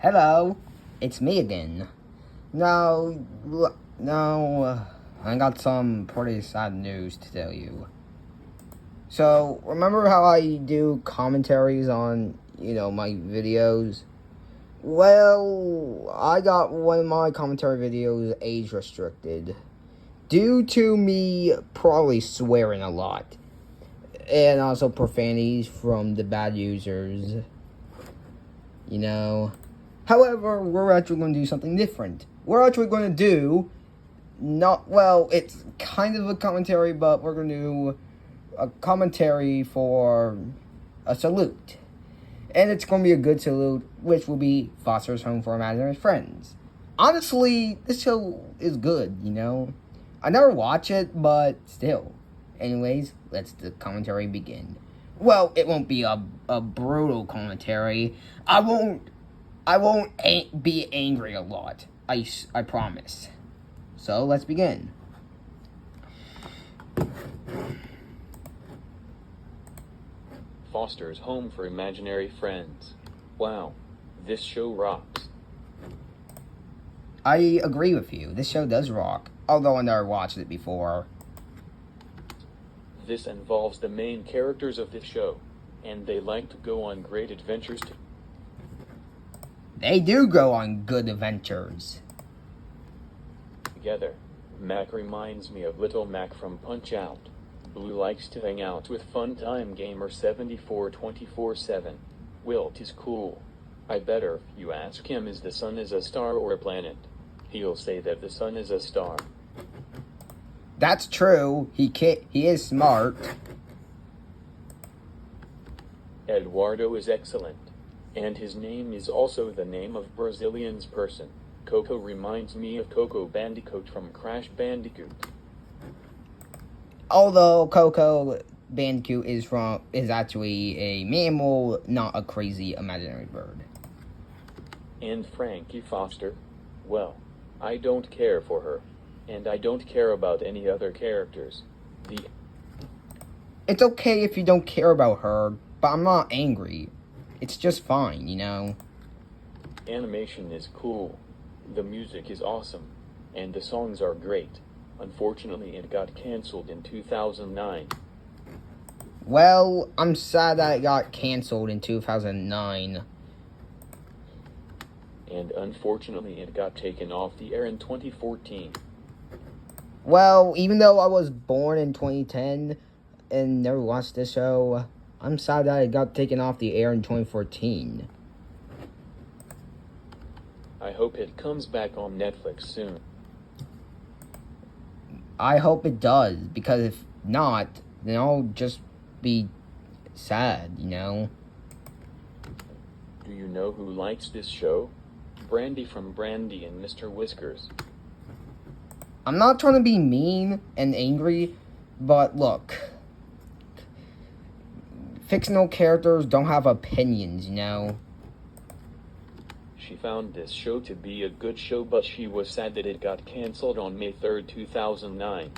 Hello, it's me again. Now, I got some pretty sad news to tell you. So, remember how I do commentaries on, my videos? Well, I got one of my commentary videos age restricted due to me probably swearing a lot. And also profanities from the bad users. However, we're actually going to do something different. We're actually going to do, it's kind of a commentary, but we're going to do a commentary for a salute. And it's going to be a good salute, which will be Foster's Home for Imaginary Friends. Honestly, this show is good, I never watch it, but still. Anyways, let's the commentary begin. Well, it won't be a brutal commentary. I won't be angry a lot. I promise. So, let's begin. Foster's Home for Imaginary Friends. Wow, this show rocks. I agree with you. This show does rock, although I never watched it before. This involves the main characters of this show, and they like to go on great adventures They do go on good adventures. together. Mac reminds me of Little Mac from Punch-Out! Blue likes to hang out with Funtime Gamer 74 24/7. Wilt is cool. I better if you ask him is the sun is a star or a planet. He'll say that the sun is a star. That's true. He is smart. Eduardo is excellent. And his name is also the name of Brazilian's person. Coco reminds me of Coco Bandicoot from Crash Bandicoot. Although Coco Bandicoot is actually a mammal, not a crazy imaginary bird. And Frankie Foster? Well, I don't care for her. And I don't care about any other characters. It's okay if you don't care about her, but I'm not angry. It's just fine, Animation is cool. The music is awesome. And the songs are great. Unfortunately, it got cancelled in 2009. Well, I'm sad that it got cancelled in 2009. And unfortunately, it got taken off the air in 2014. Well, even though I was born in 2010 and never watched this show, I'm sad that it got taken off the air in 2014. I hope it comes back on Netflix soon. I hope it does, because if not, then I'll just be sad, Do you know who likes this show? Brandy from Brandy and Mr. Whiskers. I'm not trying to be mean and angry, but look. Fictional characters don't have opinions, She found this show to be a good show, but she was sad that it got cancelled on May 3rd, 2009.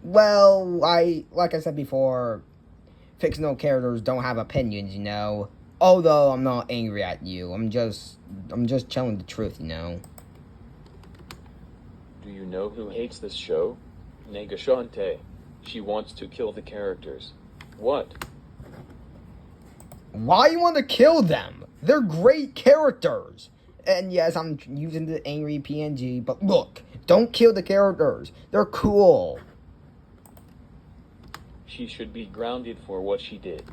Well, like I said before, fictional characters don't have opinions, Although I'm not angry at you, I'm just telling the truth, Do you know who hates this show? Negashante. She wants to kill the characters. What? Why you want to kill them? They're great characters. And yes, I'm using the angry PNG, but look, don't kill the characters. They're cool. She should be grounded for what she did.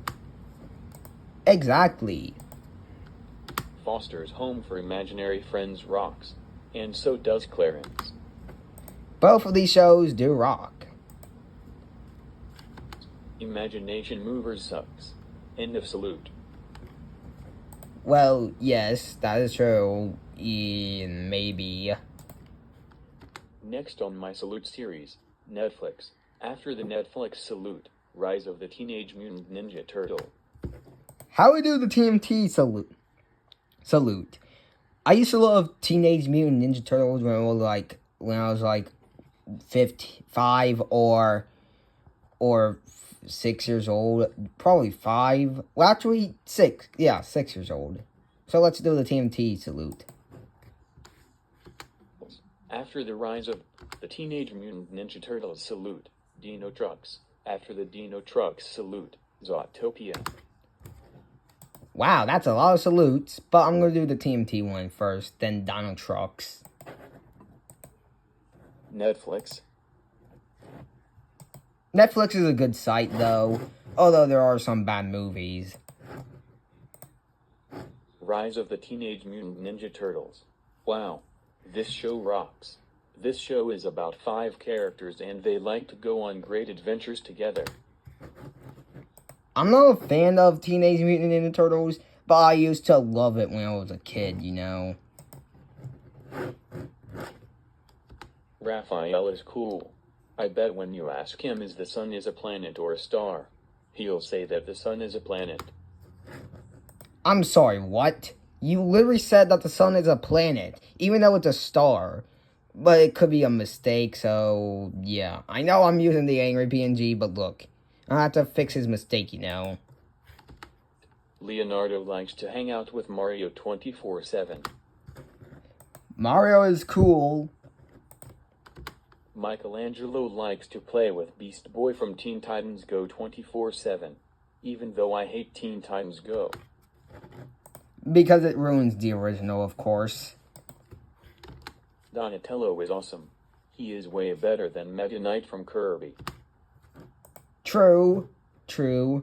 Exactly. Foster's Home for Imaginary Friends rocks. And so does Clarence. Both of these shows do rock. Imagination Movers sucks. End of salute. Well, yes, that is true. Maybe. Next on my salute series, Netflix. After the Netflix salute, Rise of the Teenage Mutant Ninja Turtle. How we do the TMT salute. I used to love Teenage Mutant Ninja Turtles when I was like 5 or 6 years old. Probably 5. Well, actually 6. Yeah, 6 years old. So let's do the TMT salute. After the rise of the Teenage Mutant Ninja Turtles salute, Dino Trucks. After the Dino Trucks salute, Zootopia. Wow, that's a lot of salutes. But I'm going to do the TMT one first, then Dino Trucks. Netflix. Netflix is a good site, though. Although there are some bad movies. Rise of the Teenage Mutant Ninja Turtles. Wow. This show rocks. This show is about 5 characters and they like to go on great adventures together. I'm not a fan of Teenage Mutant Ninja Turtles, but I used to love it when I was a kid, you know. Raphael is cool. I bet when you ask him is the sun is a planet or a star, he'll say that the sun is a planet. I'm sorry, what? You literally said that the sun is a planet, even though it's a star. But it could be a mistake, so yeah. I know I'm using the angry PNG, but look. I'll have to fix his mistake, you know. Leonardo likes to hang out with Mario 24/7. Mario is cool. Michelangelo likes to play with Beast Boy from Teen Titans Go 24/7. Even though I hate Teen Titans Go. Because it ruins the original, of course. Donatello is awesome. He is way better than Meta Knight from Kirby. True. True.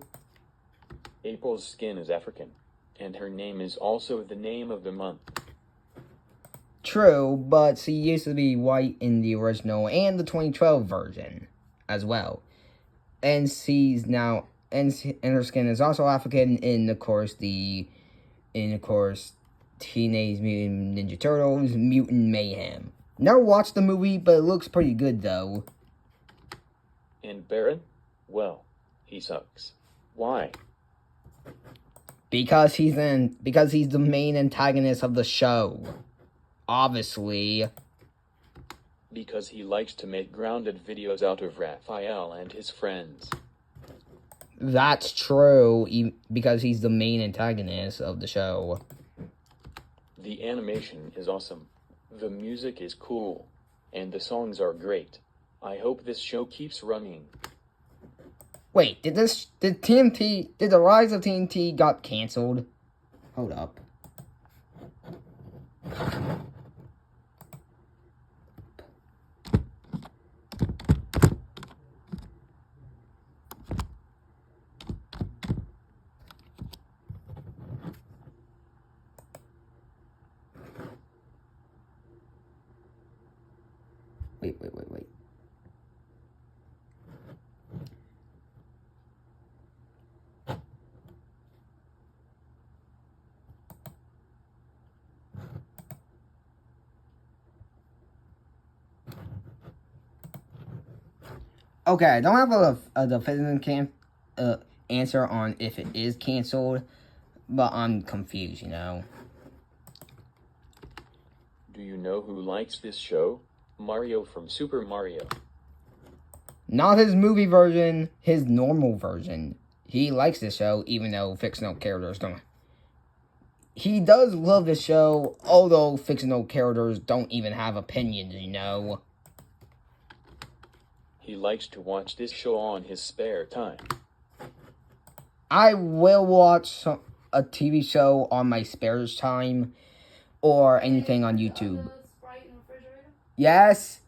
April's skin is African, and her name is also the name of the month. True, but she used to be white in the original and the 2012 version as well. And she's now, and her skin is also African in, of course, Teenage Mutant Ninja Turtles Mutant Mayhem. Never watched the movie, but it looks pretty good though. And Baron? Well, he sucks. Why? Because he's the main antagonist of the show. Obviously. Because he likes to make grounded videos out of Raphael and his friends. That's true, because he's the main antagonist of the show. The animation is awesome. The music is cool. And the songs are great. I hope this show keeps running. Wait, did the Rise of TNT got canceled? Hold up. Wait. Okay, I don't have a definitive answer on if it is canceled, but I'm confused, you know. Do you know who likes this show? Mario from Super Mario. Not his movie version, his normal version. He likes this show, even though fictional characters don't. He does love the show, although fictional characters don't even have opinions, you know. He likes to watch this show on his spare time. I will watch a TV show on my spare time, or anything on YouTube. Yes.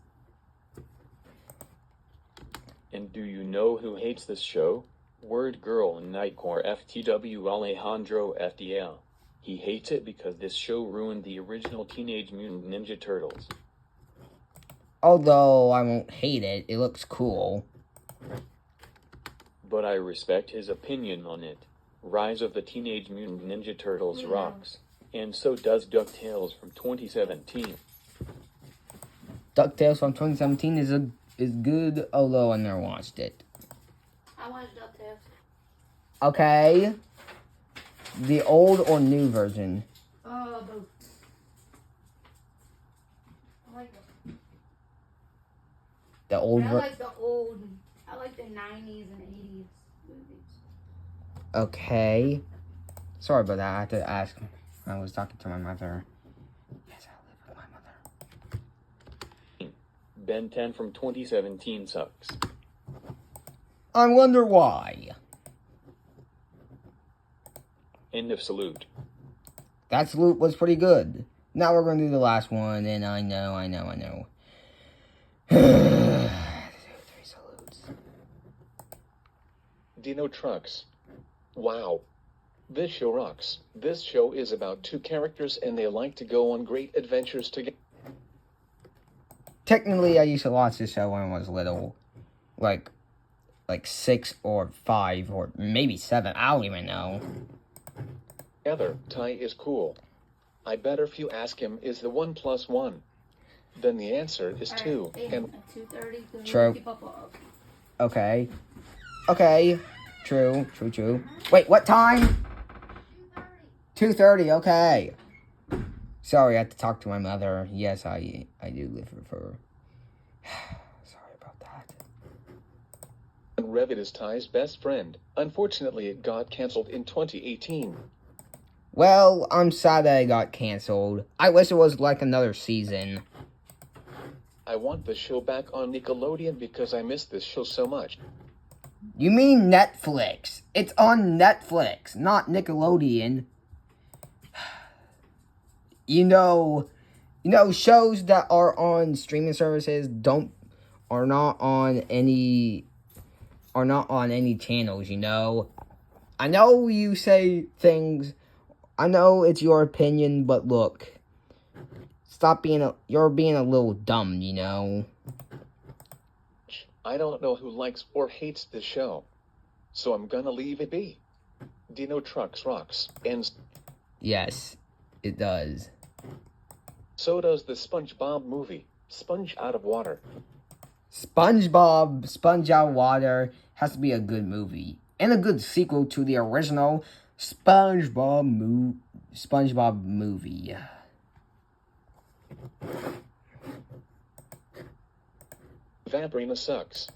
And do you know who hates this show? Word Girl and Nightcore FTW Alejandro FDL. He hates it because this show ruined the original Teenage Mutant Ninja Turtles. Although I won't hate it, it looks cool. But I respect his opinion on it. Rise of the Teenage Mutant Ninja Turtles rocks. And so does DuckTales from 2017. DuckTales from 2017 is good, although I never watched it. I watched DuckTales. Okay. The old or new version? Both. I like The old I like the old. I like the 90s and 80s movies. Okay. Sorry about that. I had to ask. I was talking to my mother. Yes, I live with my mother. Ben 10 from 2017 sucks. I wonder why. End of salute. That salute was pretty good. Now we're going to do the last one, and I know. 3 salutes. Dino Trucks. Wow. This show rocks. This show is about two characters and they like to go on great adventures together. Technically, I used to watch this show when I was little. Like 6 or 5 or maybe 7. I don't even know. Ty is cool. I bet if you ask him, is the 1 plus 1? Then the answer is 2. And At 2:30. True. Keep up. Okay. True. Wait, what time? 2:30, okay. Sorry, I had to talk to my mother. Yes, I do live with her. Sorry about that. Revit is Ty's best friend. Unfortunately, it got cancelled in 2018. Well, I'm sad that it got canceled. I wish it was like another season. I want the show back on Nickelodeon because I miss this show so much. You mean Netflix? It's on Netflix, not Nickelodeon. You know, shows that are on streaming services are not on any channels, you know. I know you say things, I know it's your opinion, but look, you're being a little dumb, you know. I don't know who likes or hates this show, so I'm gonna leave it be. Dino Trucks rocks, and Yes, it does. so does the SpongeBob movie, Sponge Out of Water. SpongeBob, Sponge Out of Water has to be a good movie. And a good sequel to the original SpongeBob movie. Vampirina sucks.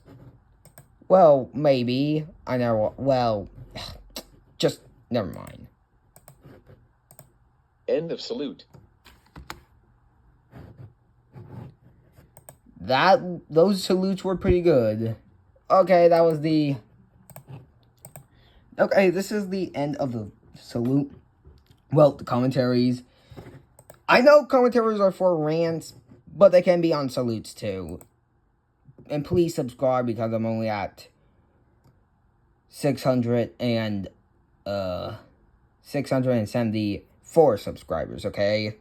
Well, maybe. I know. Well, just never mind. End of salute. Those salutes were pretty good. Okay, that was the... Okay, this is the end of the salute. Well, the commentaries. I know commentaries are for rants, but they can be on salutes too. And please subscribe because I'm only at 674 subscribers, okay?